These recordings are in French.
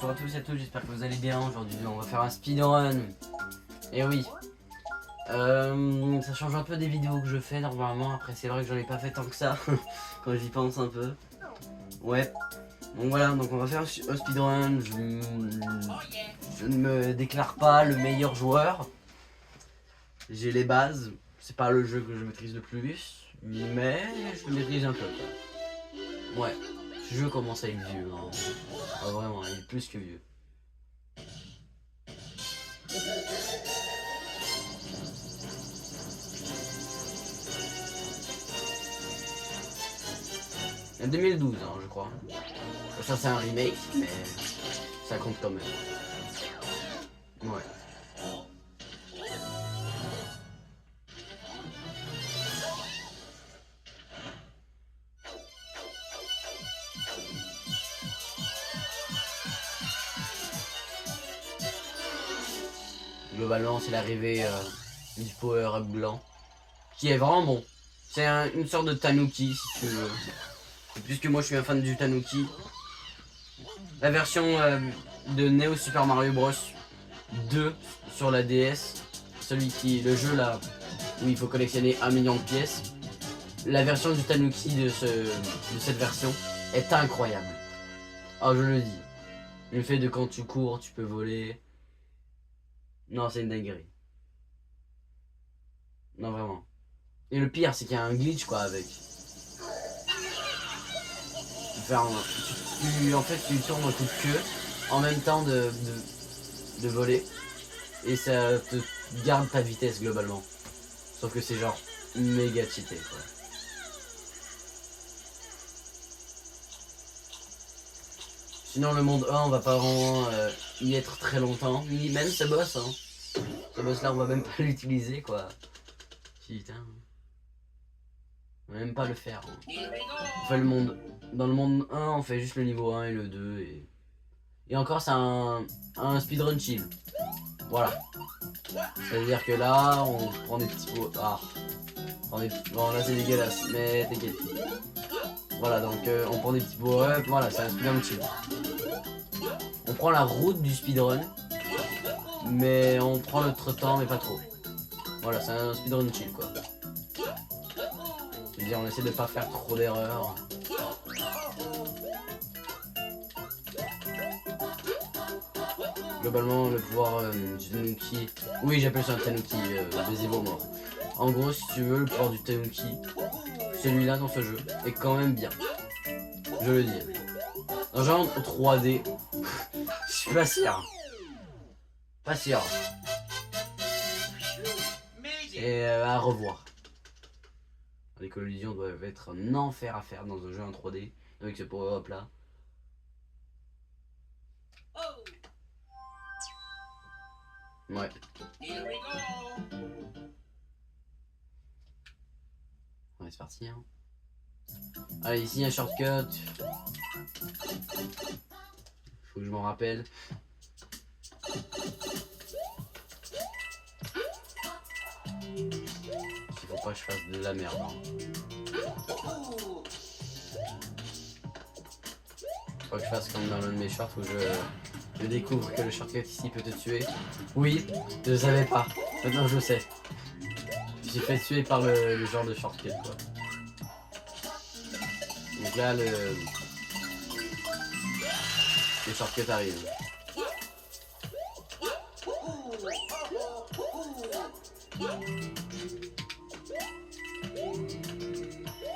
Bonjour à tous et à toutes, j'espère que vous allez bien. Aujourd'hui on va faire un speedrun. Et oui, ça change un peu des vidéos que je fais normalement. Après c'est vrai que j'en ai pas fait tant que ça quand j'y pense un peu. Ouais, donc voilà, donc on va faire un speedrun. Je ne me déclare pas le meilleur joueur. J'ai les bases, c'est pas le jeu que je maîtrise le plus, mais je le maîtrise un peu quoi. Ouais, ce jeu commence à être vieux, hein. Ah, vraiment, il est plus que vieux. En 2012, hein, je crois. Ça c'est un remake, mais ça compte quand même. Ouais. Globalement, c'est l'arrivée du power-up blanc, qui est vraiment bon. C'est une sorte de Tanuki, si tu veux. Et puisque moi je suis un fan du Tanuki, la version de Neo Super Mario Bros 2 sur la DS, le jeu là où il faut collectionner 1 million de pièces, la version du Tanuki de cette version est incroyable. Oh, je le dis. Le fait de quand tu cours, tu peux voler. Non, c'est une dinguerie. Non, vraiment. Et le pire, c'est qu'il y a un glitch quoi avec. En fait, tu tournes un coup de queue en même temps de voler. Et ça te garde ta vitesse globalement. Sauf que c'est genre méga cheaté quoi. Sinon, le monde 1, on va pas vraiment y être très longtemps. Ni même ce boss, hein. Ce boss là, on va même pas l'utiliser quoi. Putain. On va même pas le faire. Hein. On fait le monde. Dans le monde 1, on fait juste le niveau 1 et le 2. Et encore, c'est un speedrun chill. Voilà. C'est-à-dire que là, on prend des petits pots. Ah. Bon, là, c'est dégueulasse. Mais t'inquiète. Voilà, donc on prend des petits pots up. Voilà, c'est un speedrun chill. On prend la route du speedrun. Mais on prend notre temps, mais pas trop. Voilà, c'est un speedrun chill quoi. C'est-à-dire, on essaie de pas faire trop d'erreurs. Globalement, le pouvoir du Tanuki. Oui, j'appelle ça un Tanuki des Evo morts. En gros, si tu veux, le pouvoir du Tanuki, celui-là dans ce jeu, est quand même bien. Je le dis. Dans genre 3D, je suis pas sûr. Pas sûr. Et à revoir. Les collisions doivent être un enfer à faire dans un jeu en 3D avec ce power-up là. Ouais. Ouais, c'est parti. Hein. Allez, ici un shortcut. Faut que je m'en rappelle. Il faut pas que je fasse de la merde. Hein. Faut que je fasse comme dans l'un de mes shorts où je découvre que le shortcut ici peut te tuer. Oui, je savais pas. Maintenant je sais. Je suis fait tuer par le genre de shortcut quoi. Donc là le shortcut arrive.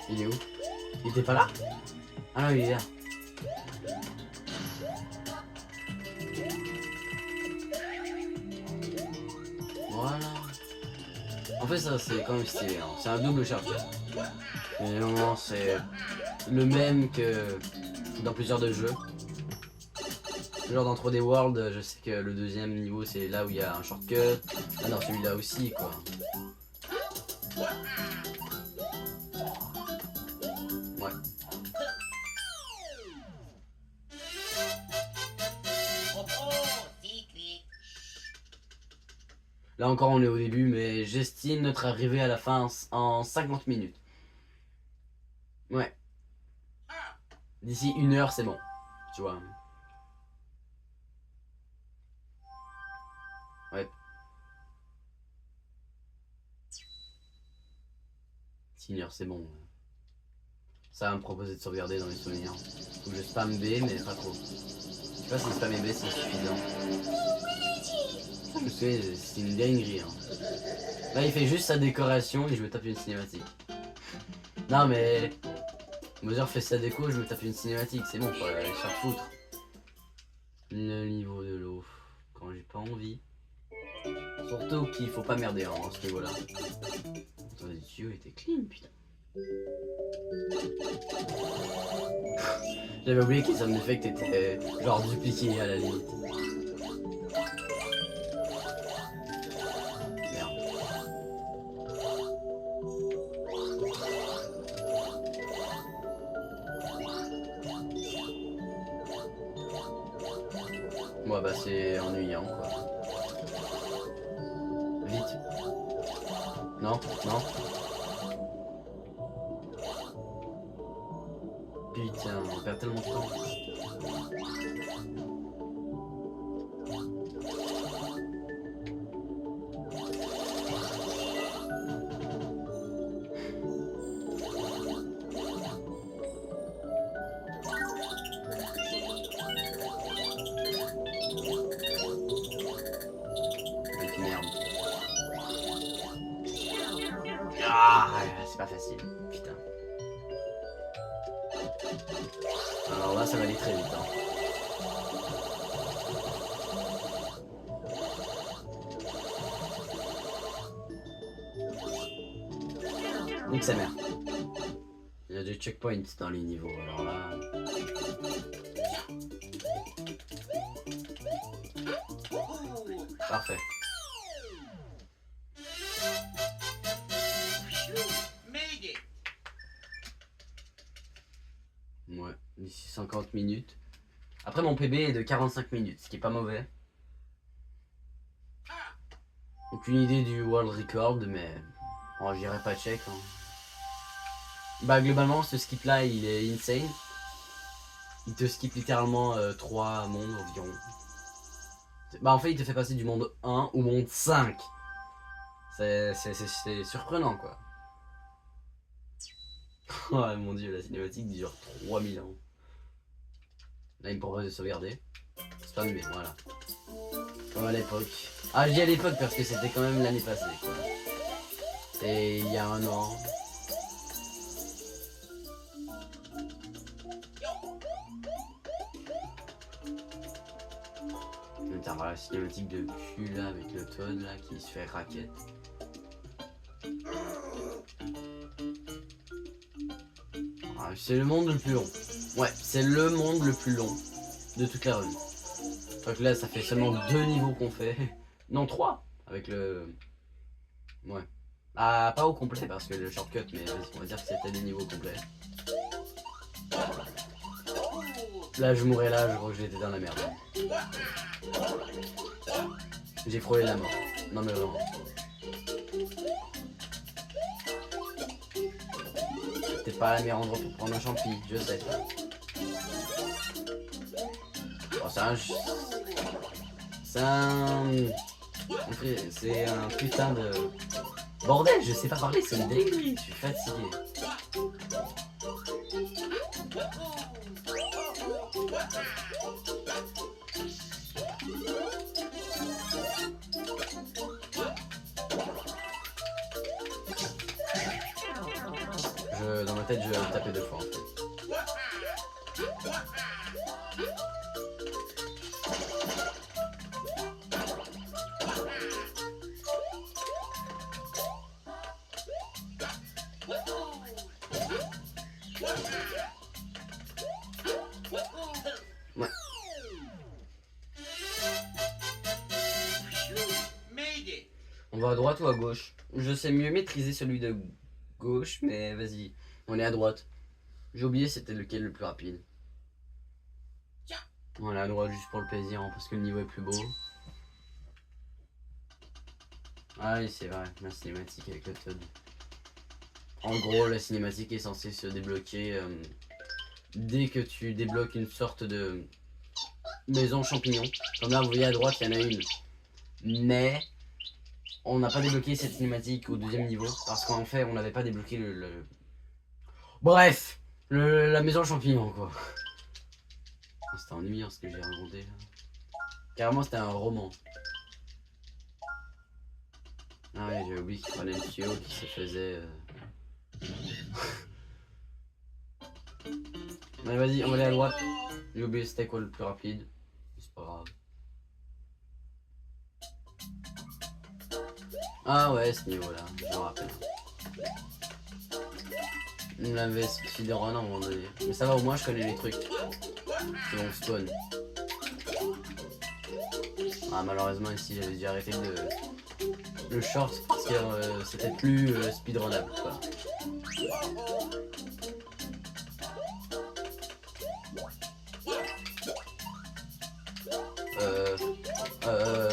Il est où? Il était pas là? Ah non, il est là. Voilà. En fait ça c'est quand même stylé, hein. C'est un double shortcut. Mais non, c'est le même que dans plusieurs de jeux. Genre dans 3D World, je sais que le deuxième niveau c'est là où il y a un shortcut. Ah non, celui-là aussi quoi. Ouais. Là encore on est au début, mais j'estime notre arrivée à la fin en 50 minutes. Ouais. D'ici 1 heure c'est bon. Tu vois. Ouais. Senior, c'est bon. Ça va me proposer de sauvegarder dans les souvenirs. Faut que je spam B, mais pas trop. Je sais pas si spam B c'est suffisant. Ça, je me souviens, c'est une dinguerie. Hein. Là, il fait juste sa décoration et je me tape une cinématique. Non, mais. Mother fait sa déco, je me tape une cinématique. C'est bon, faut aller se faire foutre. Le niveau de l'eau. Quand j'ai pas envie. Surtout qu'il faut pas merder hein, à ce niveau-là. Attends, les tuyaux étaient clean, putain. J'avais oublié que les sound effects étaient genre dupliqués à la limite. Merde. Ouais bah c'est ennuyant quoi. Vite. Non, non. Putain, on perd tellement de temps. Avec merde. Ah, c'est pas facile. Putain. Alors là, ça va aller très vite. Hein. Donc sa mère. Il y a des checkpoints dans les niveaux. Alors là. Parfait. Ouais, d'ici 50 minutes. Après mon PB est de 45 minutes, ce qui est pas mauvais. Aucune idée du world record, mais bon, j'irai pas check. Hein. Bah globalement ce skip là il est insane. Il te skip littéralement 3 mondes environ. Bah en fait il te fait passer du monde 1 au monde 5. C'est surprenant quoi. Oh mon dieu la cinématique dure 3000 ans. Là il me propose de sauvegarder. Spam mais voilà. Comme à l'époque. Ah je dis à l'époque parce que c'était quand même l'année passée quoi. Et il y a un an. Putain, voilà la cinématique de cul là avec le Toad là qui se fait raquette. Ah, c'est le monde le plus long. Ouais, c'est le monde le plus long de toute la run. Donc là ça fait seulement 2 niveaux qu'on fait. Non 3 avec le. Ouais. Ah pas au complet parce que le shortcut mais on va dire que c'était des niveaux complets. Là je mourrais là, je crois que j'étais dans la merde. J'ai frôlé la mort. Non mais vraiment. C'était pas la meilleure endroit pour prendre un champi, je sais. Bon, c'est un putain de bordel, je sais pas parler, c'est une dinguerie, je suis fatigué. Dans ma tête, je vais le taper 2 fois en fait. Ouais. On va à droite ou à gauche? Je sais mieux maîtriser celui de gauche, mais vas-y. On est à droite. J'ai oublié c'était lequel le plus rapide. On est à droite juste pour le plaisir, hein, parce que le niveau est plus beau. Ah oui, c'est vrai, la cinématique avec le Toad. En gros, la cinématique est censée se débloquer dès que tu débloques une sorte de maison champignon. Comme là, vous voyez à droite, il y en a une. mais on n'a pas débloqué cette cinématique au deuxième niveau parce qu'en fait on n'avait pas débloqué Bref, la maison champignon quoi. C'était ennuyant ce que j'ai inventé là. Carrément c'était un roman. Ah ouais, j'ai oublié qu'il prenait le tuyau qui se faisait... Mais vas-y, on va aller à droite. J'ai oublié c'était quoi le plus rapide. C'est pas grave. Ah ouais, ce niveau-là, je me rappelle. On l'avait speedrun à un moment donné. Mais ça va, au moins je connais les trucs. C'est bon, spawn. Ah, malheureusement ici j'avais dû arrêter le short parce que c'était plus speedrunnable quoi. Euh... Euh...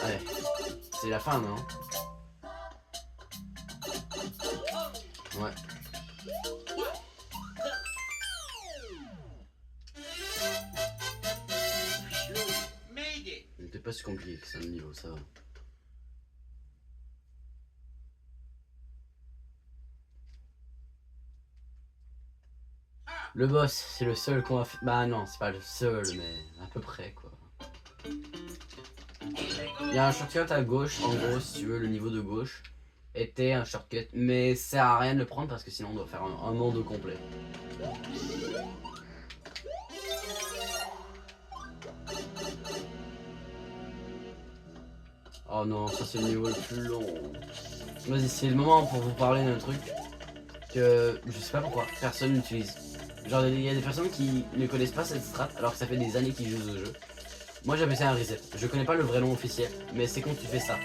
Ouais, c'est la fin, non? Ouais. C'était pas si compliqué que ça le niveau, ça va. Le boss, c'est le seul qu'on a fait. Bah non, c'est pas le seul, mais à peu près quoi. Il y a un shortcut à gauche, en gros, si tu veux, le niveau de gauche était un shortcut, mais ça sert à rien de le prendre parce que sinon on doit faire un monde complet. Oh non, ça c'est le niveau le plus long. Vas-y, c'est le moment pour vous parler d'un truc que je sais pas pourquoi personne n'utilise. Genre, il y a des personnes qui ne connaissent pas cette strat alors que ça fait des années qu'ils jouent au jeu. Moi j'appelle ça un reset. Je connais pas le vrai nom officiel, mais c'est quand tu fais ça.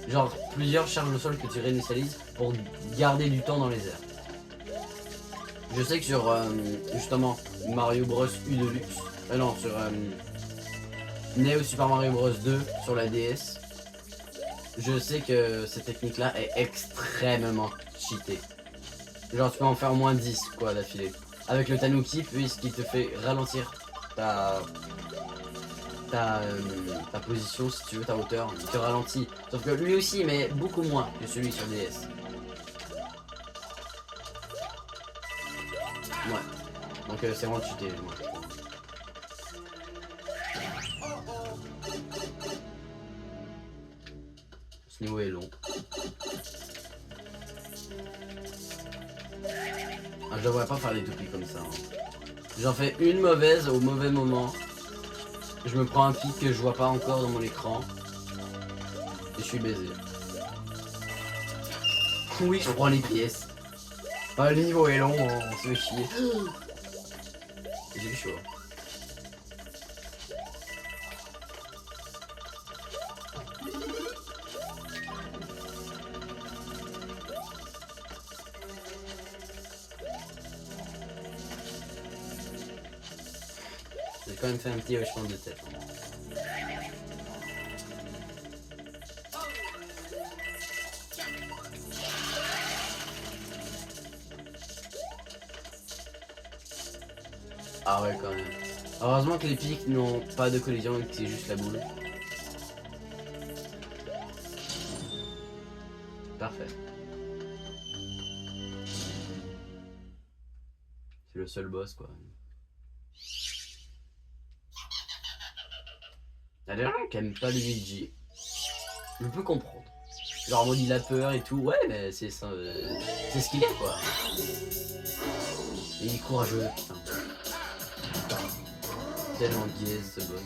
Genre plusieurs charges au sol que tu réinitialises pour garder du temps dans les airs. Je sais que sur justement Mario Bros U Deluxe, non sur Neo Super Mario Bros 2 sur la DS, je sais que cette technique là est extrêmement cheatée. Genre tu peux en faire au moins 10 quoi d'affilée. Avec le Tanuki, puis ce qui te fait ralentir ta position si tu veux, ta hauteur, il te ralentit. Sauf que lui aussi mais beaucoup moins que celui sur DS. Ouais. Donc c'est vraiment cheaté moi. Ce niveau est long. Ah, je devrais pas faire les toupies comme ça. Hein. J'en fais une mauvaise au mauvais moment. Je me prends un pic que je vois pas encore dans mon écran. Et je suis baisé. Oui, je prends les pièces. Ah, le niveau est long, on se fait chier. J'ai eu chaud. J'ai quand même fait un petit hochement de tête. Ah ouais quand même. Heureusement que les pics n'ont pas de collision et que c'est juste la boule. Parfait. C'est le seul boss quoi. Il y a des gens qui aiment pas Luigi. Je peux comprendre. Genre en mode il a peur et tout. Ouais mais c'est ça. C'est ce qu'il est quoi. Et il est courageux putain. Tellement gaze ce boss.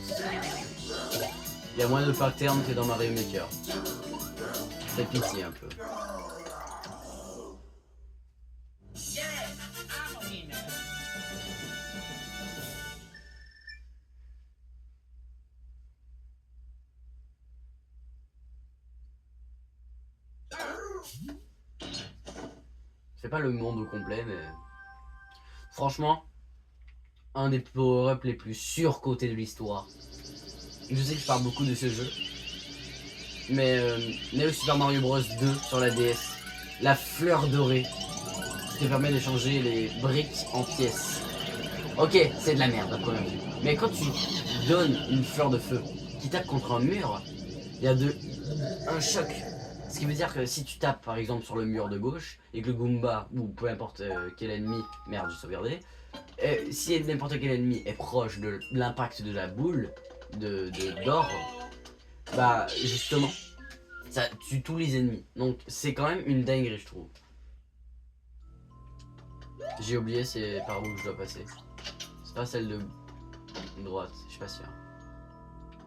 Il y a moins de patterns que dans Mario Maker. Fais pitié un peu. C'est pas le monde au complet, mais franchement, un des power-up les plus surcotés de l'histoire. Je sais que je parle beaucoup de ce jeu, mais Neo Super Mario Bros 2 sur la DS, la fleur dorée qui te permet de changer les briques en pièces. Ok, c'est de la merde à première vue, mais quand tu donnes une fleur de feu qui tape contre un mur, il y a un choc. Ce qui veut dire que si tu tapes par exemple sur le mur de gauche et que le Goomba ou peu importe quel ennemi, merde j'ai sauvegardé, si n'importe quel ennemi est proche de l'impact de la boule d'or, bah justement ça tue tous les ennemis. Donc c'est quand même une dinguerie je trouve. J'ai oublié c'est par où je dois passer. C'est pas celle de droite, je suis pas sûr.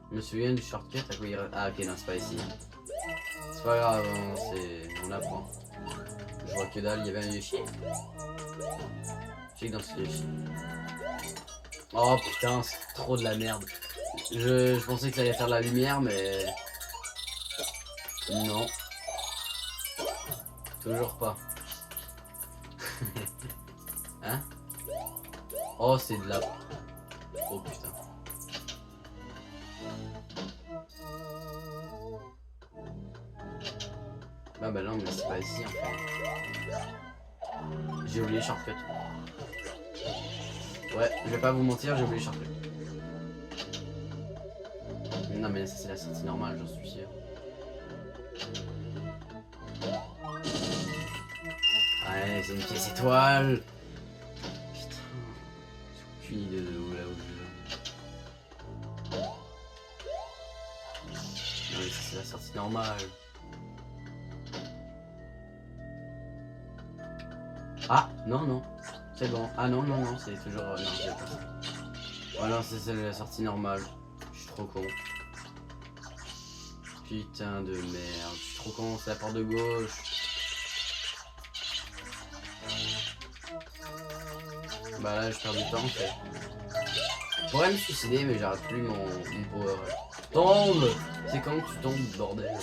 Je me souviens du shortcut à quoi il... Ah ok non c'est pas ici. C'est pas grave, hein, on apprend. Je vois que dalle, il y avait un Yoshi. Check dans ce Yoshi. Oh putain, c'est trop de la merde. Je pensais que ça allait faire de la lumière, mais... Non. Toujours pas. Hein? Oh, c'est de la... Oh putain. Ah bah non, mais c'est pas ici en fait. J'ai oublié shortcut. Ouais, je vais pas vous mentir, j'ai oublié shortcut. Non mais ça c'est la sortie normale, j'en suis sûr. Ouais, c'est une pièce étoile. Putain, j'ai aucune idée de où là où je vais. Non mais ça c'est la sortie normale. Ah, non, non, c'est bon. Ah non, non, non, c'est toujours... non, c'est pas ça. Voilà, c'est la sortie normale. Je suis trop con. Putain de merde, je suis trop con, c'est la porte de gauche. Bah là, je perds du temps, en fait. Je pourrais me suicider, mais j'arrête plus mon power. Tombe! C'est quand tu tombes, bordel.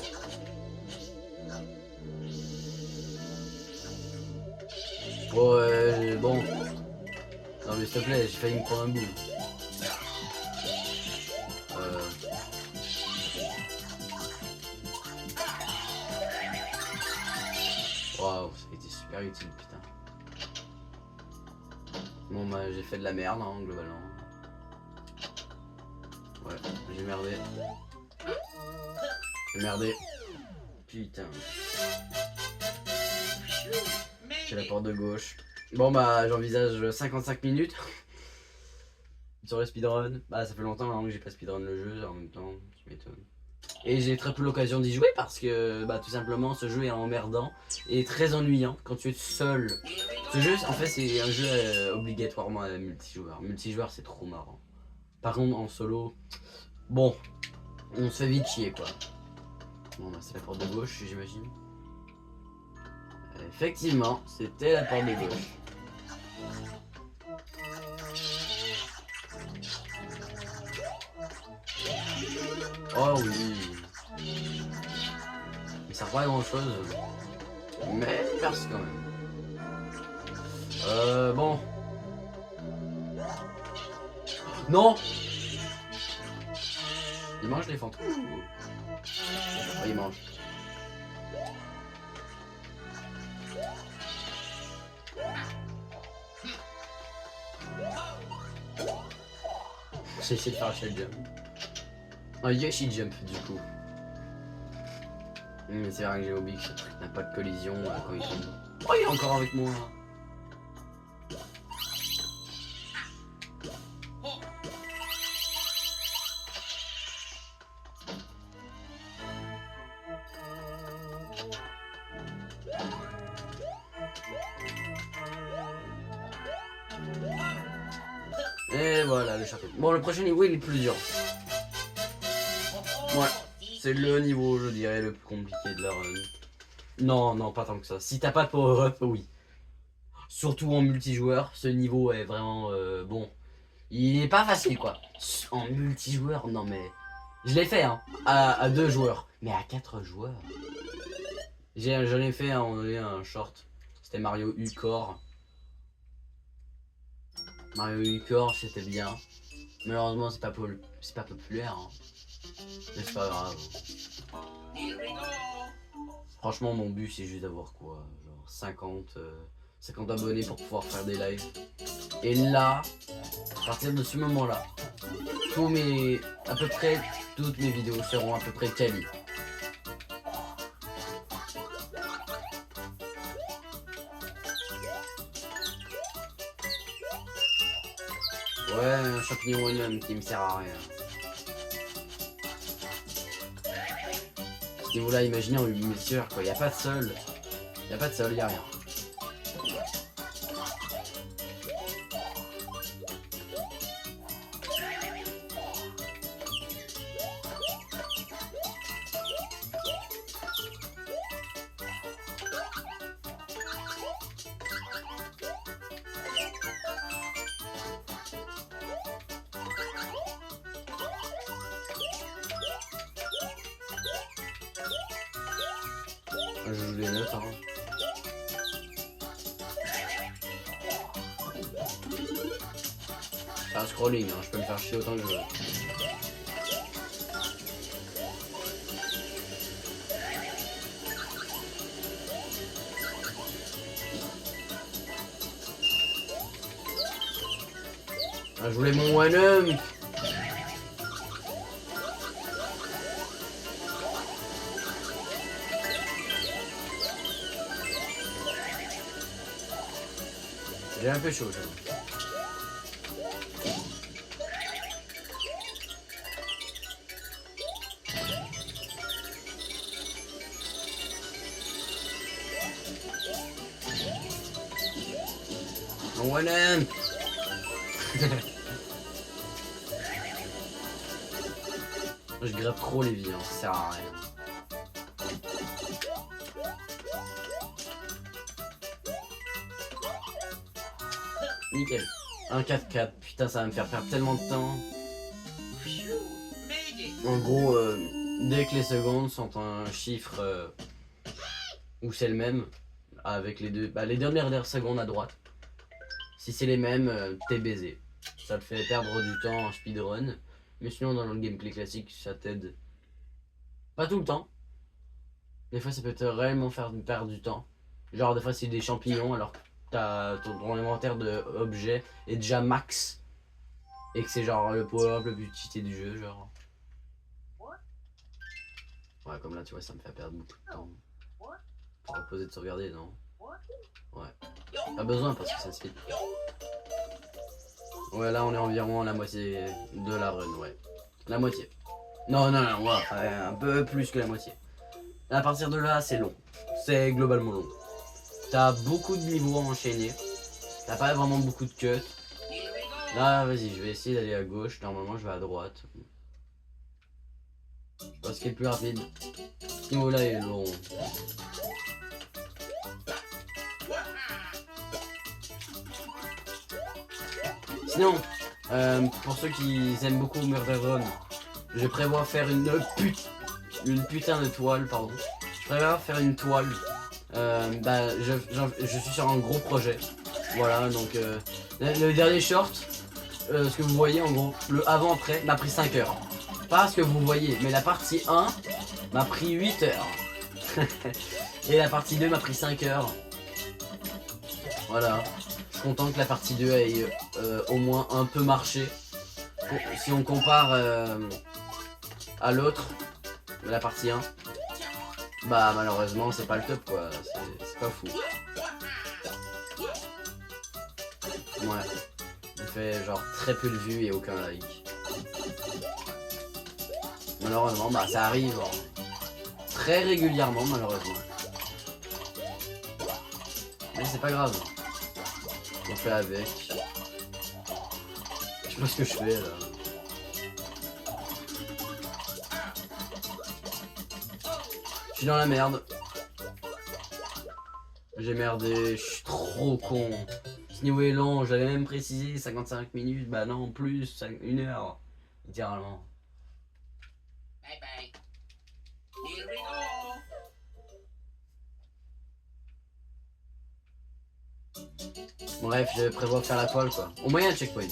Ouais, bon. Non mais s'il te plaît, j'ai failli me prendre un bout. Waouh, ça a été super utile, putain. Bon bah j'ai fait de la merde, hein, globalement. Ouais, j'ai merdé. J'ai merdé. Putain. C'est la porte de gauche. Bon bah j'envisage 55 minutes sur le speedrun. Bah ça fait longtemps hein, que j'ai pas speedrun le jeu en même temps, tu m'étonnes. Et j'ai très peu l'occasion d'y jouer parce que bah tout simplement ce jeu est emmerdant et très ennuyant quand tu es seul. Ce jeu en fait c'est un jeu obligatoirement à multijoueur. Multijoueur c'est trop marrant. Par contre en solo, bon, on se fait vite chier quoi. Bon bah c'est la porte de gauche j'imagine. Effectivement, c'était la porte de gauche. Oh oui. Ça sert pas à grand chose. Mais merci quand même. Bon. Non. Il mange les fantômes. Oh, il mange. J'ai essayé de faire un shell jump. Un Yoshi jump du coup. Mais c'est vrai que j'ai oublié que ce truc n'a pas de collision quand il tombe. Oh il est encore avec moi. Et voilà le château. Bon le prochain niveau il est plus dur. Ouais, c'est le niveau je dirais le plus compliqué de la run. Non, non pas tant que ça. Si t'as pas de power up, oui. Surtout en multijoueur, ce niveau est vraiment bon. Il est pas facile quoi. En multijoueur, non mais... Je l'ai fait hein, à 2 joueurs. Mais à 4 joueurs... J'en ai fait un short. C'était Mario U-Core. Mario U-Core, c'était bien. Malheureusement, c'est pas populaire. Hein. Mais c'est pas grave. Franchement, mon but, c'est juste d'avoir quoi, genre 50 abonnés pour pouvoir faire des lives. Et là, à partir de ce moment-là, à peu près toutes mes vidéos seront à peu près quali. Ouais, un champignon one qui me sert à rien. À ce niveau-là, imaginez en 8 heures, quoi. Y a pas de sol. Y a pas de sol, y a rien. Je joue les notes, hein. C'est un scrolling, hein. Je peux me faire chier autant que je veux. Ah, je voulais mon one-up. J'ai un peu chaud, j'avoue. Mon one-up. Je gratte trop les vies, hein, ça sert à rien. Nickel. Un 4-4, putain ça va me faire perdre tellement de temps. En gros, dès que les secondes sont un chiffre où c'est le même, avec les les dernières secondes à droite, si c'est les mêmes, t'es baisé. Ça te fait perdre du temps en speedrun, mais sinon dans le gameplay classique ça t'aide. Pas tout le temps. Des fois ça peut te réellement faire perdre du temps. Genre des fois c'est des champignons alors que ton inventaire d'objets est déjà max. Et que c'est genre le power-up le plus cheaté du jeu, genre. Ouais, comme là, tu vois, ça me fait perdre beaucoup de temps. Faut reposer de sauvegarder, non? Ouais. Pas besoin parce que ça se fait. Ouais, là, on est environ à la moitié de la run, ouais. La moitié. Non, non, non, ouais, un peu plus que la moitié. À partir de là, c'est long. C'est globalement long. T'as beaucoup de niveaux à enchaîner. T'as pas vraiment beaucoup de cuts. Là, vas-y, je vais essayer d'aller à gauche. Normalement, je vais à droite. Parce qu'il est plus rapide. Ce niveau-là est long. Sinon, pour ceux qui aiment beaucoup Murder Run, je prévois faire une putain de toile, pardon. Je prévois faire une toile. Je suis sur un gros projet. Voilà, donc le dernier short, ce que vous voyez en gros, le avant-après m'a pris 5 heures. Pas ce que vous voyez, mais la partie 1 m'a pris 8 heures. Et la partie 2 m'a pris 5 heures. Voilà. Je suis content que la partie 2 ait au moins un peu marché. Si on compare à l'autre, la partie 1, bah malheureusement c'est pas le top quoi. C'est pas fou. Ouais. Il fait genre très peu de vues et aucun like. Malheureusement, bah ça arrive hein. Très régulièrement malheureusement. Mais c'est pas grave. On fait avec. Je sais pas ce que je fais là. Je suis dans la merde. J'ai merdé, je suis trop con. Ce niveau est long, j'avais même précisé 55 minutes, bah non, plus, 1 heure. Littéralement. Bye bye. Here we go. Bref, je prévois faire la toile quoi. Au moyen checkpoint.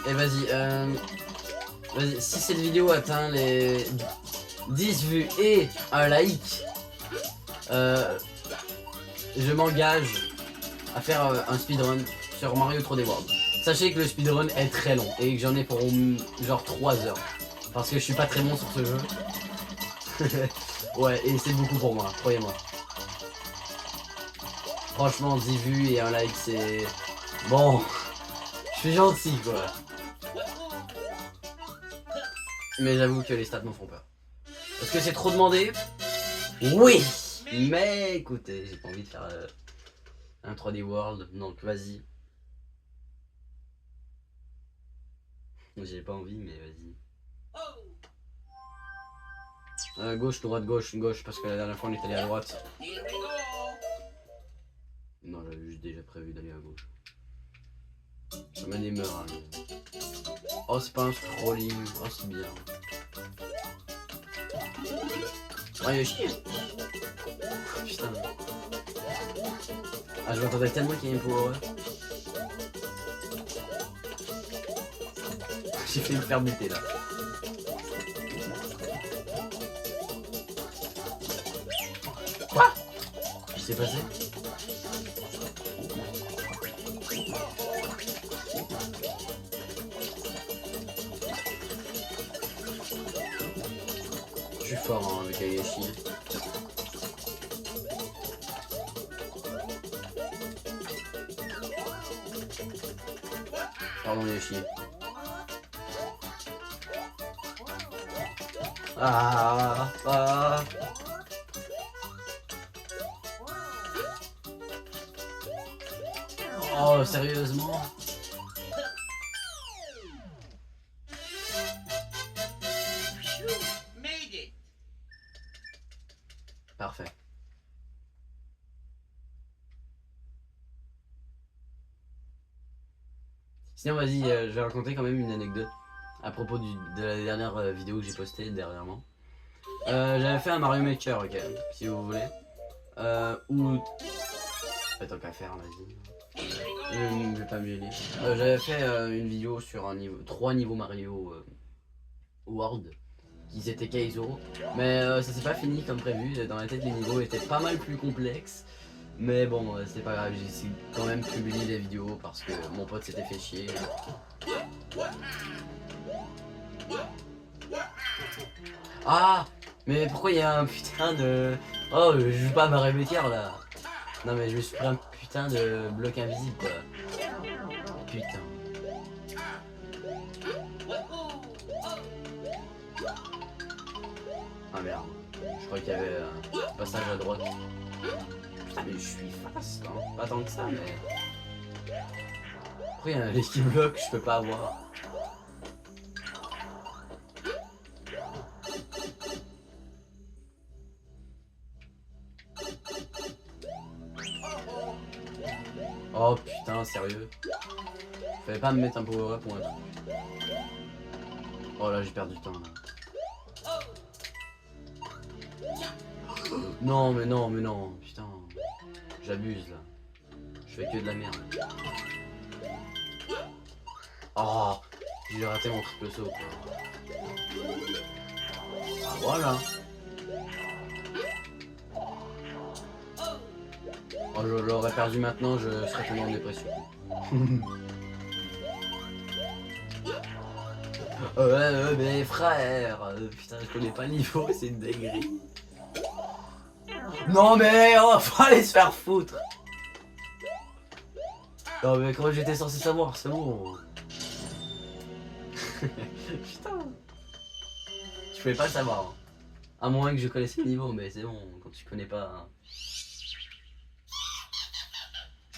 Et vas-y, si cette vidéo atteint les 10 vues et un like, je m'engage à faire un speedrun sur Mario 3D World. Sachez que le speedrun est très long et que j'en ai pour genre 3 heures. Parce que je suis pas très bon sur ce jeu. Ouais, et c'est beaucoup pour moi, croyez-moi. Franchement, 10 vues et un like, c'est... Bon, je suis gentil quoi. Mais j'avoue que les stats m'en font peur. Est-ce que c'est trop demandé? Oui. Mais écoutez, j'ai pas envie de faire un 3D World, donc vas-y. J'ai pas envie, mais vas-y. Gauche, droite, gauche, gauche, parce que la dernière fois on est allé à droite. Non, j'avais juste déjà prévu d'aller à gauche. Ça m'a des meurs. Hein. Oh, c'est pas un scrolling. Oh, c'est bien. Oh, Yoshi. Putain. Ah, je m'attendais tellement qu'il y ait une power. J'ai fait me faire buter là. Quoi? Qu'est-ce qui s'est passé? Je suis fort hein, avec Ayashi. Pardon Ayashi. Ah. Oh, sérieusement? Parfait. Sinon, vas-y, je vais raconter quand même une anecdote à propos de la dernière vidéo que j'ai postée dernièrement. J'avais fait un Mario Maker, ok, si vous voulez. Ou... Tant qu'à faire, vas-y. Je vais pas me gêner. J'avais fait une vidéo sur 3 niveaux Mario World. Qui étaient Kaizo. Mais ça s'est pas fini comme prévu. Dans la tête, les niveaux étaient pas mal plus complexes. Mais bon, c'est pas grave, j'ai quand même publié les vidéos parce que mon pote s'était fait chier. Ah! Mais pourquoi il y a un putain de... Oh, je joue pas à Mario Maker là. Non mais je me suis pris un putain de bloc invisible quoi. Putain. Ah merde. Je crois qu'il y avait un passage à droite. Putain mais je suis fast hein. Pas tant que ça mais... Pourquoi il y en a des qui bloquent, je peux pas avoir. Oh putain, sérieux. Fallait pas me mettre un power up ou un truc. Oh là j'ai perdu du temps là. Non mais non, putain. J'abuse là. Je fais que de la merde. Oh, j'ai raté mon triple saut quoi. Ah, voilà. Oh, je l'aurais perdu maintenant, je serais tombé en dépression. Ouais, mais frère, putain, je connais pas le niveau, c'est une dinguerie. Non mais, oh, faut aller se faire foutre. Non mais comment j'étais censé savoir, c'est bon. Putain. Je pouvais pas le savoir. Hein. À moins que je connaissais le niveau, mais c'est bon, quand tu connais pas... Hein.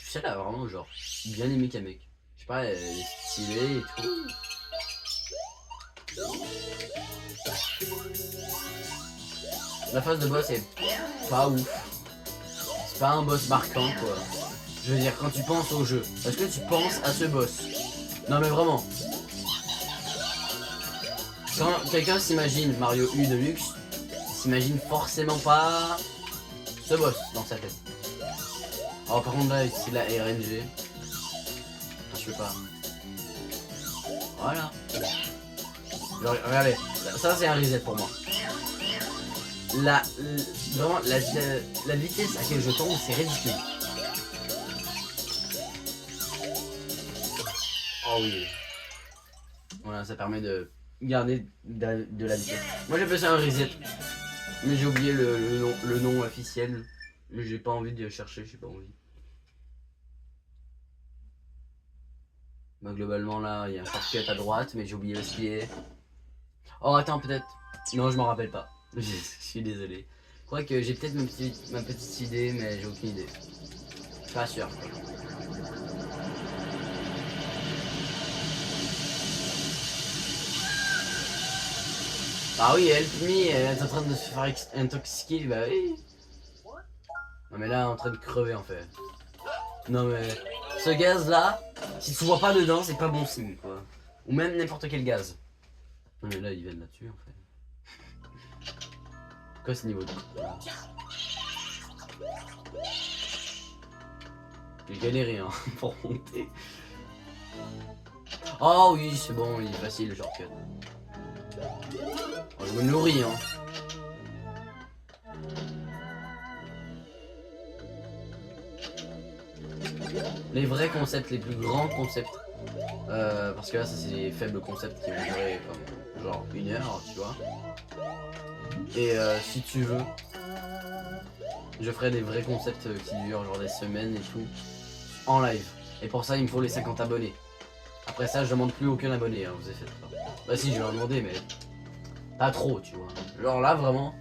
Celle-là, vraiment, genre, bien aimé Kamek. Je sais pas, elle est stylée et tout. La phase de boss est pas ouf. C'est pas un boss marquant, quoi. Je veux dire, quand tu penses au jeu, est-ce que tu penses à ce boss? Non mais vraiment. Quand quelqu'un s'imagine Mario U Deluxe, il s'imagine forcément pas ce boss dans sa tête. Alors par contre là, c'est la RNG. Je peux pas. Voilà. Genre, regardez, ça c'est un reset pour moi. Vraiment, la vitesse à laquelle je tombe, c'est ridicule. Oh oui. Voilà, ça permet de garder de la vitesse. Moi j'ai fait ça un reset. Mais j'ai oublié le nom officiel. Mais j'ai pas envie de chercher, j'ai pas envie. Bah, globalement là, il y a un shortcut à droite, mais j'ai oublié le skier. Oh attends, peut-être. Non, je m'en rappelle pas. Je suis désolé. Je crois que j'ai peut-être ma petite idée, mais j'ai aucune idée. Pas sûr. Ah oui, Help Me, elle est en train de se faire intoxiquer, bah oui. Non mais là, en train de crever en fait. Non mais, ce gaz là, si tu vois pas dedans, c'est pas bon signe quoi. Ou même n'importe quel gaz. Non mais là, ils viennent là-dessus en fait. Quoi ce niveau de... J'ai galéré hein, pour monter. Oh oui, c'est bon, il est facile le shortcut. Oh, je me nourris hein. Les vrais concepts, les plus grands concepts. Parce que là, ça c'est des faibles concepts qui vont durer comme genre 1 heure, tu vois. Et si tu veux, je ferai des vrais concepts qui durent genre des semaines et tout en live. Et pour ça, il me faut les 50 abonnés. Après ça, je demande plus aucun abonné, hein, vous avez fait ça. Bah si, je vais leur demander, mais pas trop, tu vois. Genre là, vraiment,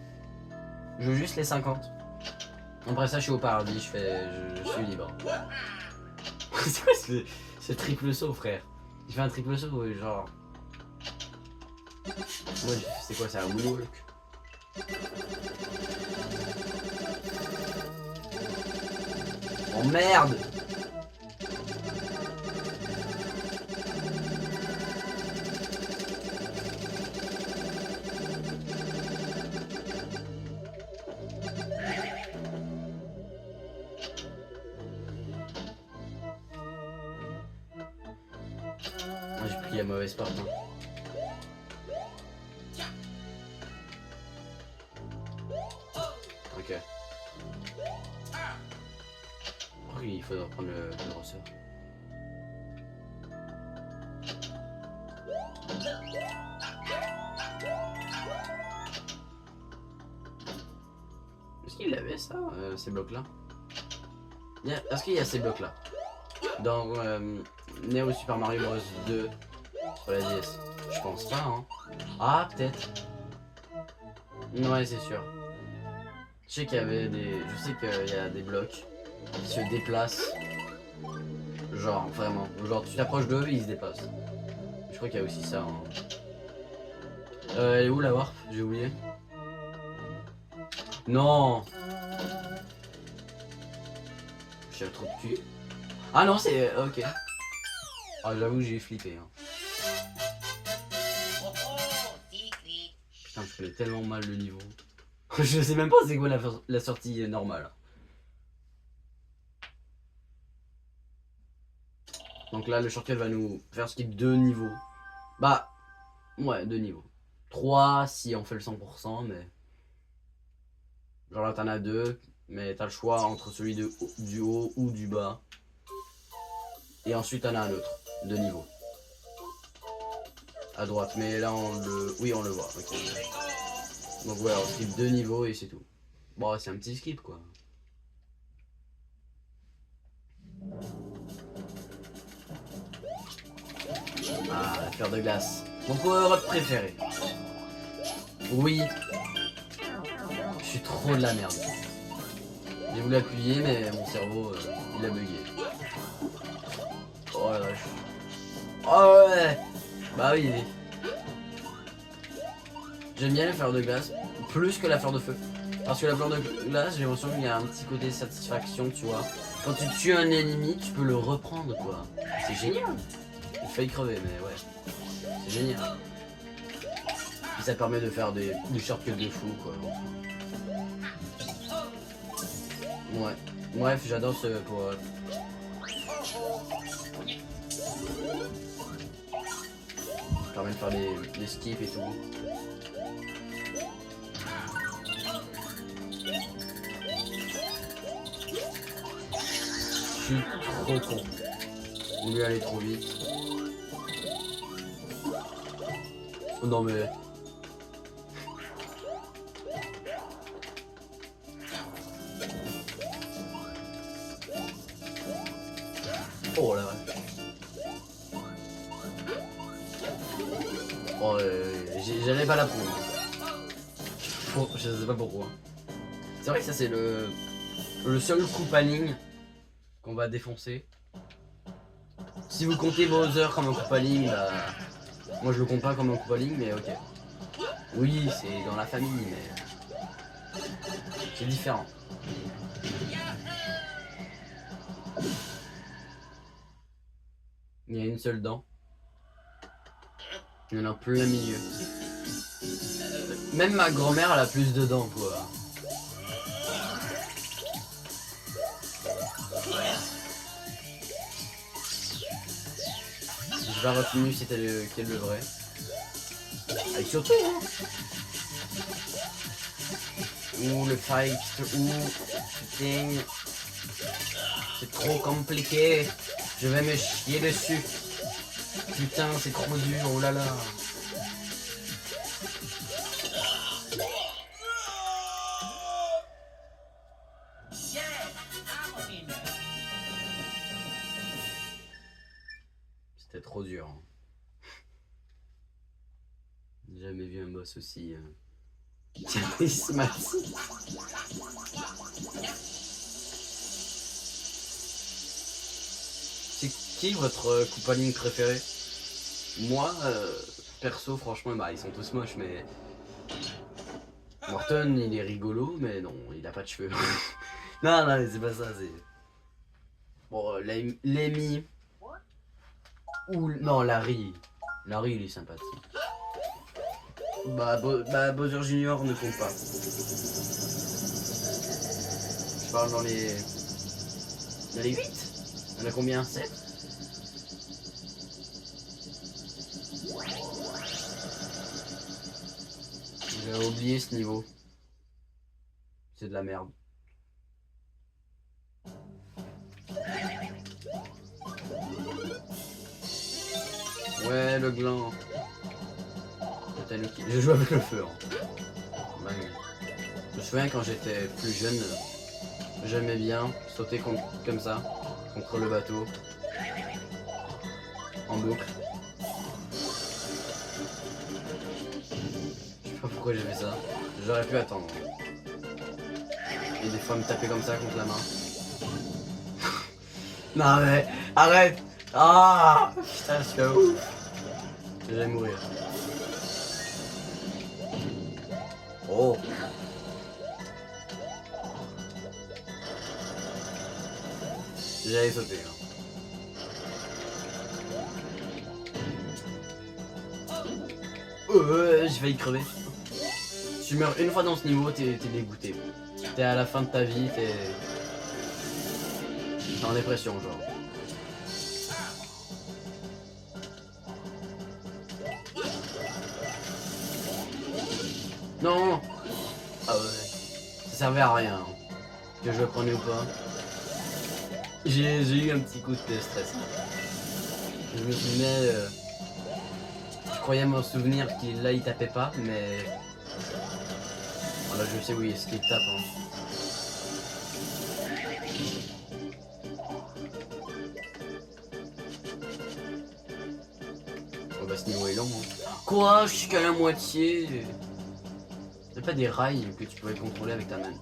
je veux juste les 50. Après ça, je suis au paradis, je suis libre. C'est quoi ce triple saut, frère? Il fait un triple saut, genre... Moi, c'est quoi, c'est un moonwalk? Oh merde! J'ai pris la mauvaise porte. Hein. Ok. Oh, il faudra prendre le ressort. Est-ce qu'il avait ça, ces blocs-là? Est-ce qu'il y a ces blocs-là dans Neo Super Mario Bros 2 sur la DS? Je pense pas, hein. Ah, peut-être. Ouais, c'est sûr. Je sais qu'il y avait des... Je sais qu'il y a des blocs qui se déplacent. Genre, vraiment. Genre, tu t'approches d'eux et ils se déplacent. Je crois qu'il y a aussi ça. Hein. Elle est où la warp? J'ai oublié. Non! J'ai trop de cul. Ah non, c'est... Ok. Ah, j'avoue, j'ai flippé. Hein. Putain, je connais tellement mal le niveau. Je sais même pas c'est quoi la sortie normale. Donc là, le shortcut va nous faire skip 2 niveaux. Bah, ouais, 2 niveaux. 3 si on fait le 100%, mais... Genre là, t'en as 2, mais t'as le choix entre celui du haut ou du bas. Et ensuite, t'en as un autre, 2 niveaux. À droite, mais là, on le... Oui, on le voit, ok. Donc voilà, on skip 2 niveaux et c'est tout. Bon, c'est un petit skip, quoi. Ah, la fleur de glace. Mon power-up préféré. Oui. Je suis trop de la merde. J'ai voulu appuyer, mais mon cerveau, il a bugué. Oh la vache. Oh ouais. Bah oui. J'aime bien la fleur de glace. Plus que la fleur de feu. Parce que la fleur de glace, j'ai l'impression qu'il y a un petit côté satisfaction, tu vois. Quand tu tues un ennemi, tu peux le reprendre, quoi. C'est génial. J'ai failli crever, mais ouais. C'est génial. Et ça permet de faire des shortcuts de fou, quoi. Ouais. Bref, j'adore ce pour... Ça permet de faire des skips et tout. Je suis trop con. On lui aller trop vite. Oh non mais... Oh la vache. Oh, j'allais pas la prendre. Bon, je sais pas pourquoi. C'est vrai que ça c'est le seul coup à ligne qu'on va défoncer. Si vous comptez Bowser comme un coup à ligne, bah... Moi je le compte pas comme un coup à ligne, mais ok. Oui, c'est dans la famille, mais... C'est différent. Il y a une seule dent. Il y en a plein milieu. Même ma grand-mère elle a plus de dents, quoi. Je vais retenir c'était lequel le vrai. Avec surtout ou le fight ou putain. C'est trop compliqué. Je vais me chier dessus. Putain, c'est trop dur, oh là là. C'était trop dur. Hein. J'ai jamais vu un boss aussi charismatique. C'est qui votre coupe à ligne préféré? Moi, perso, franchement, bah, ils sont tous moches, mais... Morton, il est rigolo, mais non, il a pas de cheveux. Non, non, c'est pas ça, c'est... Bon, Lemmy... Ou... Non, Larry. Larry, il est sympathique. Bah, Bowser Junior ne compte pas. Je parle dans les... Dans les 8. Il y en a combien? 7? J'ai oublié ce niveau. C'est de la merde. Ouais, le gland. Je joue avec le feu. Hein. Ouais. Je me souviens quand j'étais plus jeune, j'aimais bien sauter comme ça, contre le bateau. En boucle. Je sais pas pourquoi j'ai fait ça. J'aurais pu attendre. Et des fois me taper comme ça contre la main. Non mais arrête. Ah putain, je suis ouf. J'allais mourir. Oh. J'allais sauter. Hein. Je vais y crever. Tu meurs une fois dans ce niveau, t'es dégoûté. T'es à la fin de ta vie, t'es en dépression, genre. Non. Ah ouais. Ça servait à rien. Hein. Que je le prenais ou pas. J'ai eu un petit coup de stress. Je me souvenais... je croyais m'en souvenir qu'il là il tapait pas, mais... Voilà, je sais où est-ce qu'il tape. Hein. Oh bah ce niveau est long. Hein. Quoi? Je suis qu'à la moitié. Y'a pas des rails que tu pourrais contrôler avec ta manette?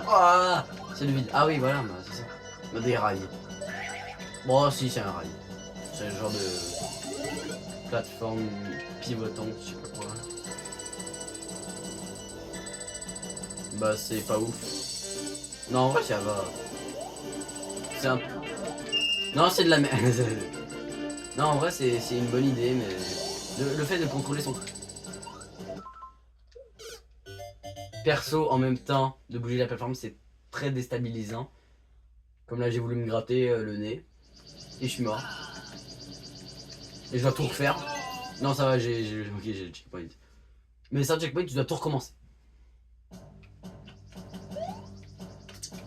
Ah, c'est le vide. Ah oui, voilà, bah, c'est ça. Bah, des rails. Bon, si, c'est un rail. C'est un genre de plateforme pivotante, je sais pas quoi. Bah c'est pas ouf. Non en vrai ça va. C'est un... Non c'est de la merde. Non en vrai c'est une bonne idée mais... Le fait de contrôler son... perso en même temps, de bouger la plateforme c'est très déstabilisant. Comme là j'ai voulu me gratter le nez. Et je suis mort. Et je dois tout refaire. Non ça va ok j'ai le checkpoint. Mais sans checkpoint tu dois tout recommencer.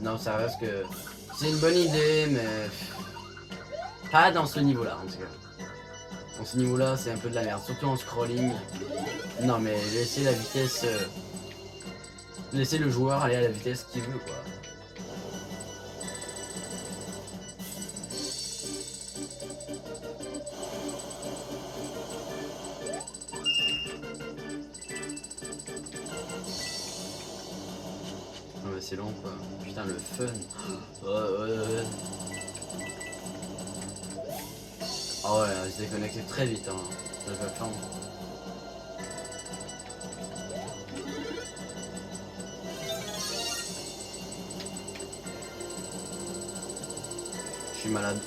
Non ça reste que... C'est une bonne idée mais... Pas dans ce niveau là en tout cas. Dans ce niveau là c'est un peu de la merde. Surtout en scrolling. Non mais laissez la vitesse... Laissez le joueur aller à la vitesse qu'il veut quoi. Non mais c'est long quoi. Putain le fun. Ouais. Ah ouais, elle se déconnecte très vite hein. La plateforme. Je suis malade.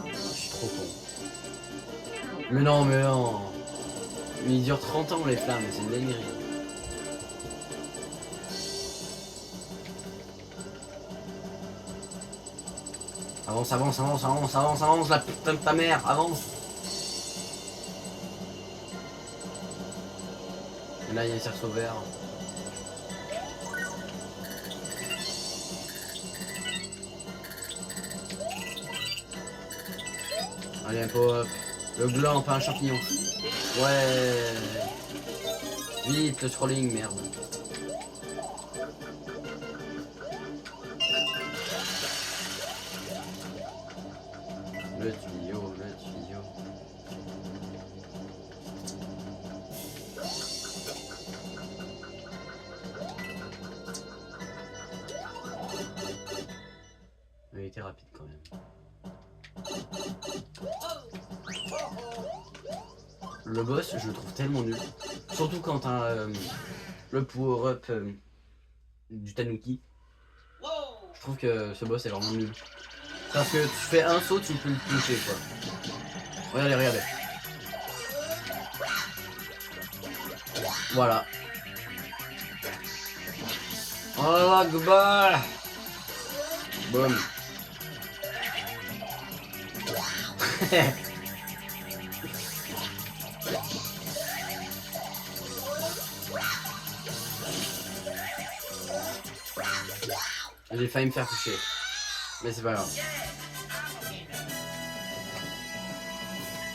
Je suis trop con. Mais non. Mais il dure 30 ans les flammes, c'est une dinguerie. Avance, la putain de ta mère, avance. Et là il y a un cerceau vert. Allez un power up. Le gland, pas un champignon. Ouais. Vite le scrolling, merde. Le tuyau. Il était rapide quand même. Le boss, je le trouve tellement nul. Surtout quand t'as le power-up du Tanuki. Je trouve que ce boss est vraiment nul. Parce que tu fais un saut, tu peux le toucher quoi. Regardez. Voilà. Oh Akbar. Boum. J'ai failli me faire toucher. Mais c'est pas grave.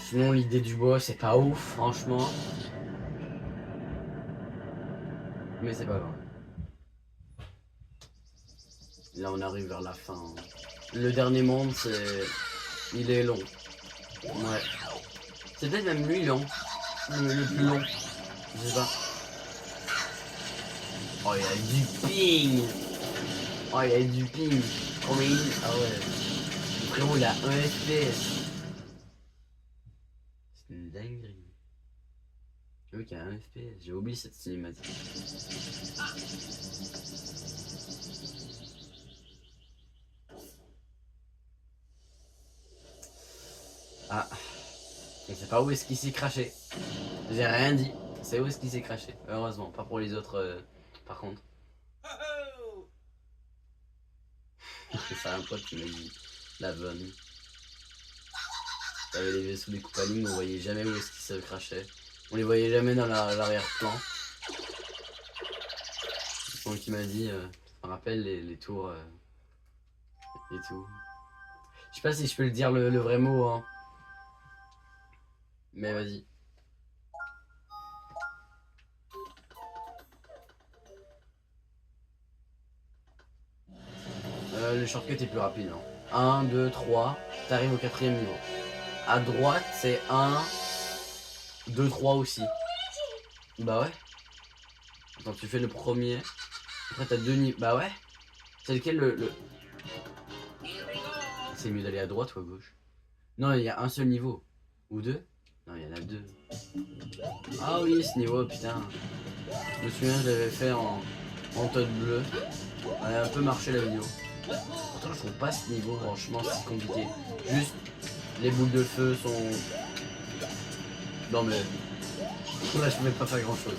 Sinon l'idée du boss c'est pas ouf franchement. Mais c'est pas grave. Là on arrive vers la fin. Le dernier monde c'est... Il est long. Ouais. C'est peut-être même lui long. Le plus long. Je sais pas. Oh il a du ping. Oh il a du ping. Oh mais il... Ah ouais. Le frérot il a 1 FPS. C'est une dinguerie. Le mec a 1 FPS. J'ai oublié cette cinématique. Ah. Je sais pas où est-ce qu'il s'est craché. J'ai rien dit. C'est où est-ce qu'il s'est craché. Heureusement, pas pour les autres par contre. C'est un pote qui m'a dit la bonne. Il y avait les vaisseaux des Koopaling, on voyait jamais où est-ce qu'ils se crachaient. On les voyait jamais dans l'arrière-plan. Donc il m'a dit, ça me rappelle les tours et tout. Je sais pas si je peux le dire le vrai mot hein. Mais vas-y. Le shortcut est plus rapide. Hein. 1, 2, 3. T'arrives au 4e niveau. À droite, c'est 1, 2, 3 aussi. Bah ouais. Attends, tu fais le premier. Après, t'as 2 niveaux. Bah ouais. C'est lequel le... C'est mieux d'aller à droite ou à gauche? Non, il y a un seul niveau. Ou deux? Non, il y en a 2. Ah oui, ce niveau, putain. Je me souviens, je l'avais fait en Toad bleu. Elle a un peu marché la vidéo. Pourtant, je trouve pas ce niveau, franchement, c'est compliqué. Juste, les boules de feu sont... Non mais... Là, je peux même pas faire grand chose.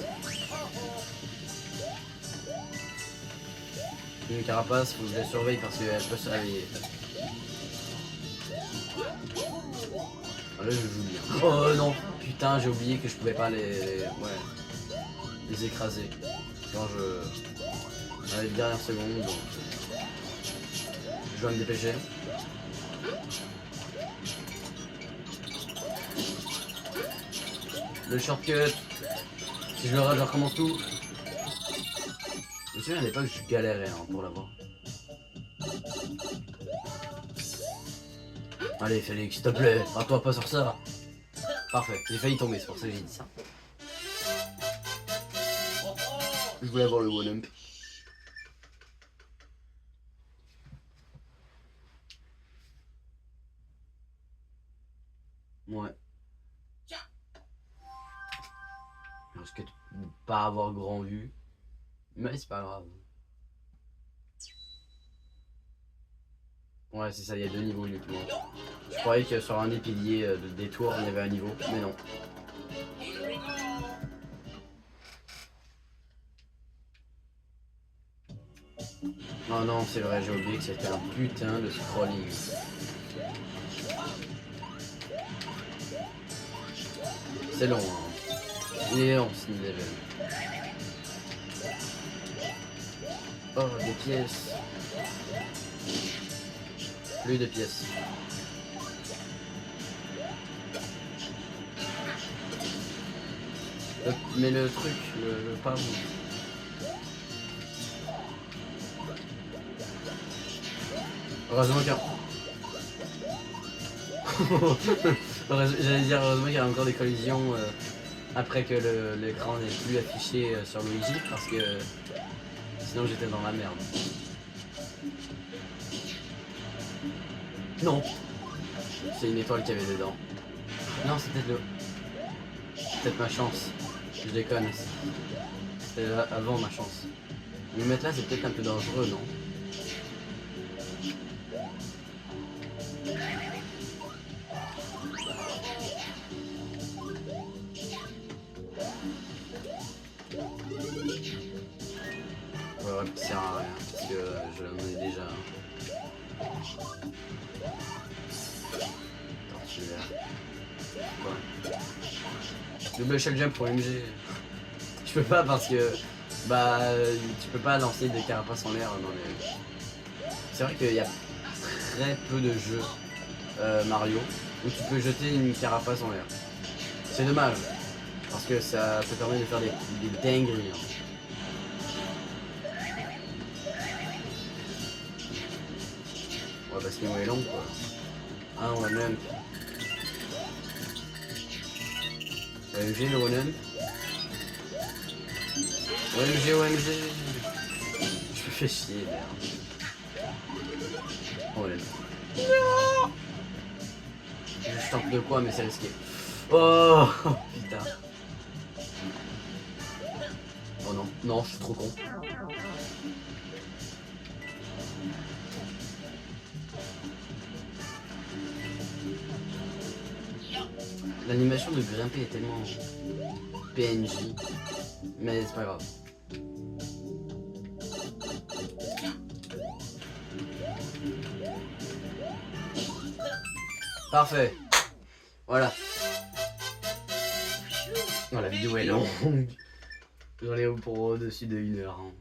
Une carapace, faut que je la surveille parce qu'elle peut se réveiller. Ah, là, je joue bien. Oh non, putain, j'ai oublié que je pouvais pas les écraser. Quand je... Dans les dernières secondes, donc... Je dois me dépêcher. Le shortcut. Si je le rate, je recommence tout. Je me souviens à l'époque, je galérais hein, pour l'avoir. Allez Félix, s'il te plaît, rate-toi pas sur ça. Parfait, j'ai failli tomber, c'est pour ça que j'ai dit ça. Je voulais avoir le one-up. Ouais. Je risque de pas avoir grand vue. Mais c'est pas grave. Ouais, c'est ça, il y a 2 niveaux uniquement. Je croyais que sur un des piliers de détour, il y avait un niveau, mais non. Oh non, c'est vrai, j'ai oublié que c'était un putain de scrolling. C'est long, hein. Il est long, ce level. Oh, des pièces. Plus de pièces. Mais le truc, le pas. Heureusement qu'il y a... J'allais dire heureusement qu'il y a encore des collisions après que l'écran n'est plus affiché sur Luigi parce que sinon j'étais dans la merde. Non, c'est une étoile qu'il y avait dedans. Non, c'est peut-être peut-être ma chance. Je déconne. C'était avant ma chance. Me mettre là, c'est peut-être un peu dangereux, non? Ouais, qui sert à rien, parce que j'en ai déjà. Ouais. Double shell jump pour MG. Je peux pas parce que bah tu peux pas lancer des carapaces en l'air dans les. C'est vrai qu'il y a très peu de jeux Mario où tu peux jeter une carapace en l'air. C'est dommage parce que ça te permet de faire des dingueries. Hein. Ouais, parce qu'il est long quoi. Ah, on va même. OMG le one-up. OMG. Je me fais chier, merde. Oh là là. Non. Je tente de quoi, mais c'est risqué. Oh putain. Oh non, non, je suis trop con. L'animation de grimper est tellement PNJ, mais c'est pas grave. Parfait. Voilà. Oh, la vidéo est longue. J'en ai pour au-dessus de 1 heure. Hein.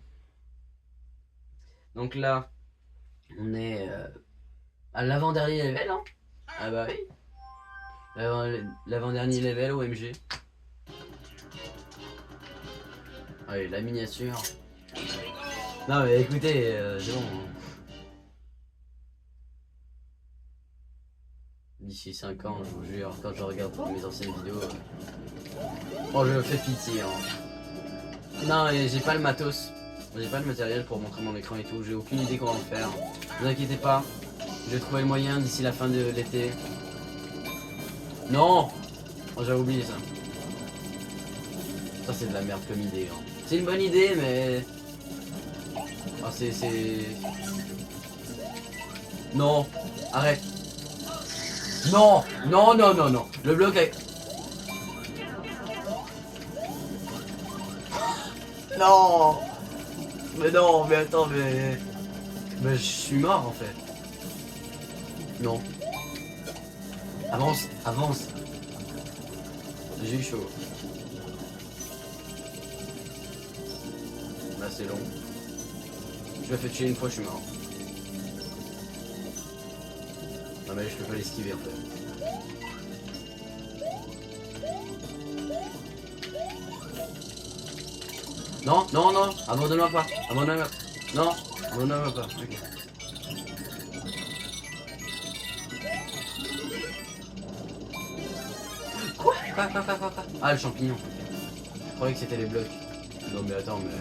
Donc là, on est à l'avant-dernier level. Hein. Ah bah oui. L'avant-dernier level OMG. Allez, la miniature. Non mais écoutez, c'est bon. Hein. D'ici 5 ans, je vous jure, quand je regarde mes anciennes vidéos... Oh, je me fais pitié. Hein. Non, mais j'ai pas le matos. J'ai pas le matériel pour montrer mon écran et tout. J'ai aucune idée comment le faire. Ne vous inquiétez pas. Je vais trouver le moyen d'ici la fin de l'été. Non! Oh, j'avais oublié ça. Ça, c'est de la merde comme idée. Hein. C'est une bonne idée, mais... Ah, c'est... Non, arrête. Non, non, non, non, non. Le bloc est... Non. Mais non, mais attends, mais... Mais je suis mort, en fait. Non. Avance, avance. J'ai eu chaud. Là, c'est long. Je me fais tuer une fois, je suis mort. Non mais je peux pas l'esquiver en fait. Non, non, non, abandonne-moi pas, abandonne-moi. Non, abandonne-moi pas, ok. Quoi? Ah, le champignon. Je croyais que c'était les blocs. Non mais attends, mais...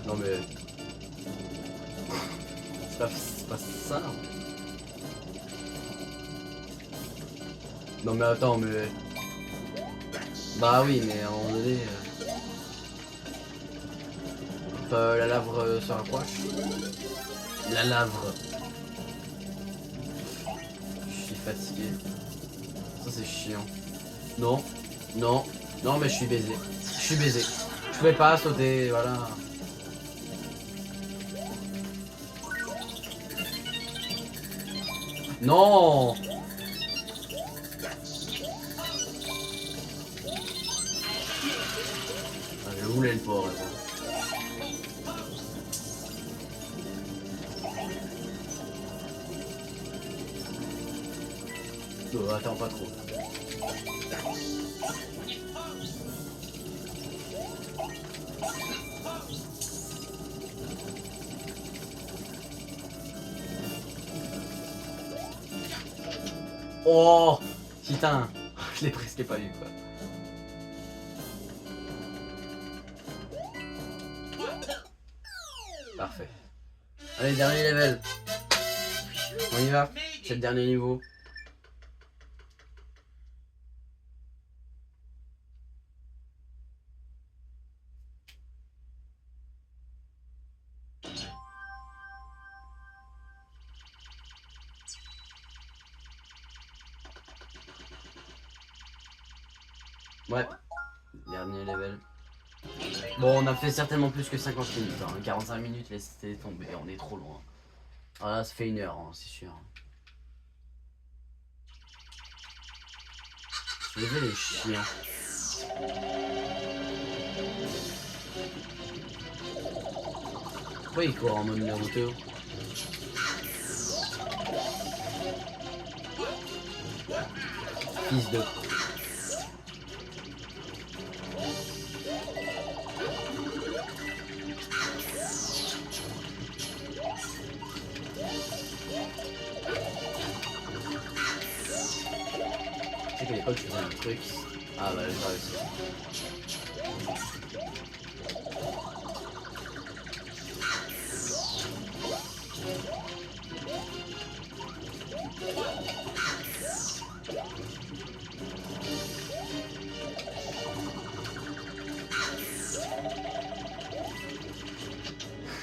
Non mais... C'est pas ça. Non mais attends, mais... Bah oui, mais à un moment donné... la lavre se rapproche. La lavre. Je suis fatigué. Ça c'est chiant. Non, non, non mais je suis baisé. Je suis baisé. Je pouvais pas sauter, voilà. Non. Ah, je voulais le port, attends. Oh, attends, pas trop. Oh putain, je l'ai presque pas eu quoi. Parfait. Allez, dernier level. On y va, c'est le dernier niveau. Ouais, dernier level. Bon, on a fait certainement plus que 50 minutes, hein. 45 minutes, laissez tomber, on est trop loin. Ah là, ça fait 1 heure, hein, c'est sûr. Je vais les chiens. Pourquoi il court en mode Naruto? Fils de... Je sais qu'à l'époque je faisais un truc. Ah bah j'ai réussi.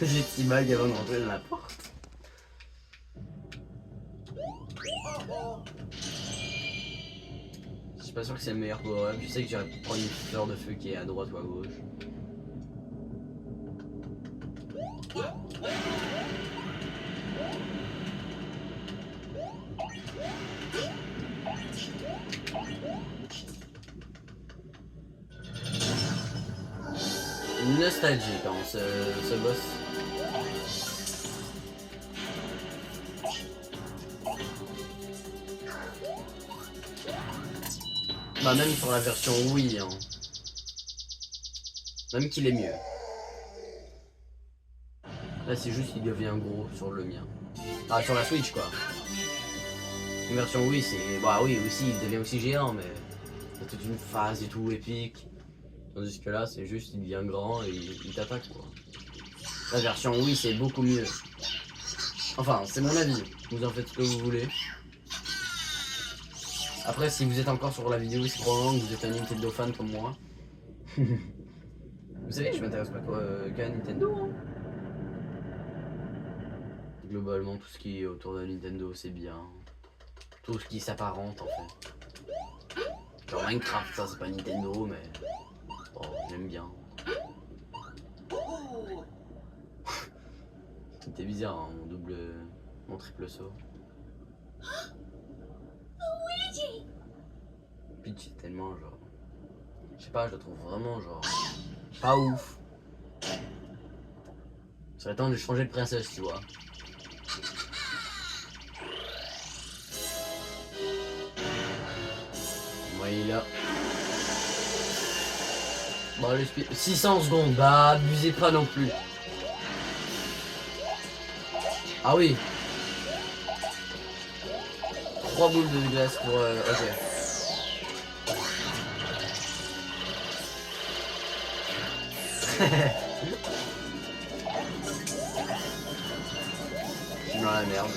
J'ai petit mag avant de rentrer dans la porte. Je suis pas sûr que c'est le meilleur power-up. Je sais que j'aurais pu prendre une fleur de feu qui est à droite ou à gauche. Nostalgique hein, ce boss. Bah même sur la version Wii hein. Même qu'il est mieux. Là c'est juste qu'il devient gros sur le mien. Ah sur la Switch quoi. Une version Wii c'est... Bah oui aussi il devient aussi géant mais... Il y a toute une phase et tout épique. Tandis que là c'est juste il devient grand et il t'attaque quoi. La version Wii c'est beaucoup mieux. Enfin c'est mon avis. Vous en faites ce que vous voulez. Après si vous êtes encore sur la vidéo c'est probablement que vous êtes un Nintendo fan comme moi. Vous savez que je m'intéresse pas qu'à Nintendo, hein. Globalement, tout ce qui est autour de Nintendo, c'est bien. Tout ce qui s'apparente, en fait. Genre Minecraft, ça c'est pas Nintendo, mais... Oh, j'aime bien. C'était bizarre, hein, mon triple saut. Peach est tellement genre... Je sais pas, je le trouve vraiment genre... Pas ouf. Ça serait temps de changer de princesse, tu vois. Moi il est là. Bon, le 600 secondes, bah abusez pas non plus. Ah oui. 3 boules de glace pour... ok. Je suis dans la merde.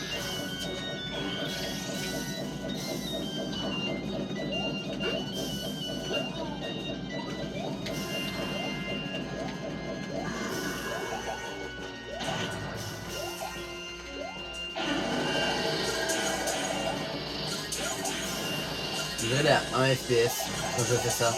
J'ai l'air un FPS quand je fais ça.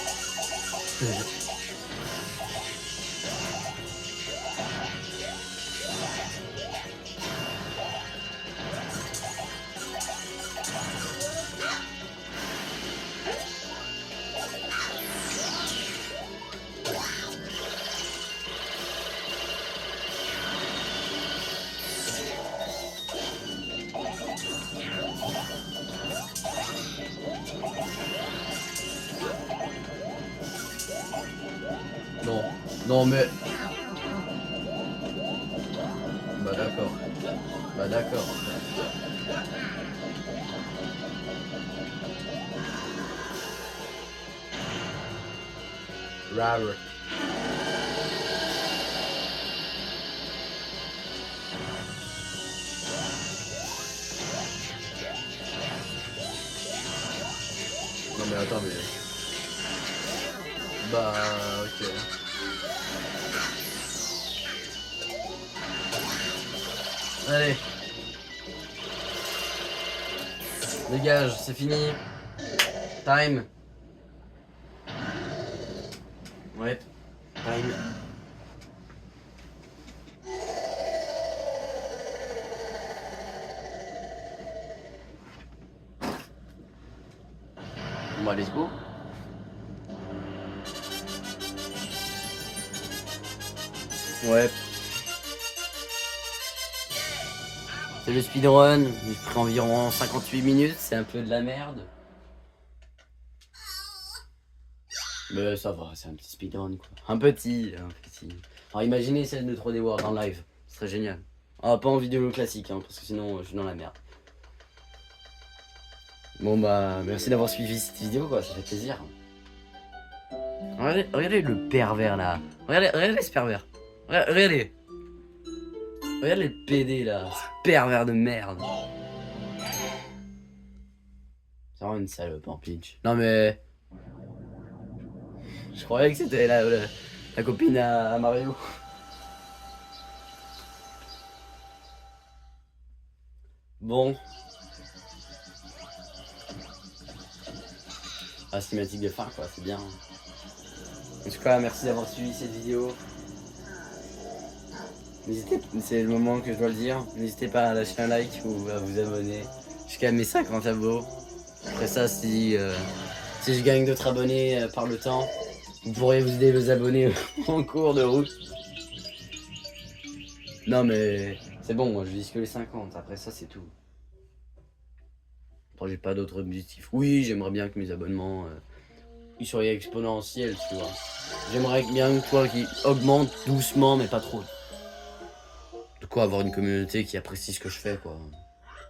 Non, non mais... Bah d'accord. Bah d'accord. Rare. Non mais attends mais... Bah ok. Allez. Dégage, c'est fini. Time. Ouais. Time. Bon bah let's go. Ouais. C'est le speedrun, il prend environ 58 minutes, c'est un peu de la merde. Mais ça va, c'est un petit speedrun quoi. Un petit. Alors imaginez celle de 3D World en live, ce serait génial. Ah, pas en vidéo classique, hein, parce que sinon je suis dans la merde. Bon bah, merci d'avoir suivi cette vidéo quoi, ça fait plaisir. Regardez le pervers là. Regardez ce pervers. Regardez. Regardez le PD là, ce pervers de merde. C'est vraiment une salope en pitch. Non mais... Je croyais que c'était la copine à Mario. Bon. La cinématique de fin quoi, c'est bien. En tout cas, merci d'avoir suivi cette vidéo. N'hésitez, c'est le moment que je dois le dire. N'hésitez pas à lâcher un like ou à vous abonner jusqu'à mes 50 abos. Après ça, si je gagne d'autres abonnés par le temps, vous pourrez vous aider les abonnés en cours de route. Non mais c'est bon, moi je vise que les 50. Après ça, c'est tout. Après, j'ai pas d'autres objectifs. Oui, j'aimerais bien que mes abonnements ils soient exponentiels, tu vois. J'aimerais bien qu'ils augmentent doucement, mais pas trop. De quoi avoir une communauté qui apprécie ce que je fais, quoi.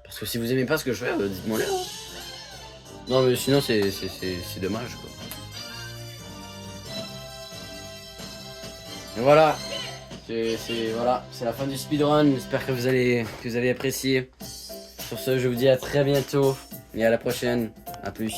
Parce que si vous aimez pas ce que je fais, dites-moi là. Non mais sinon c'est dommage quoi. Et voilà. Voilà, c'est la fin du speedrun. J'espère que vous avez apprécié. Sur ce, je vous dis à très bientôt et à la prochaine. A plus.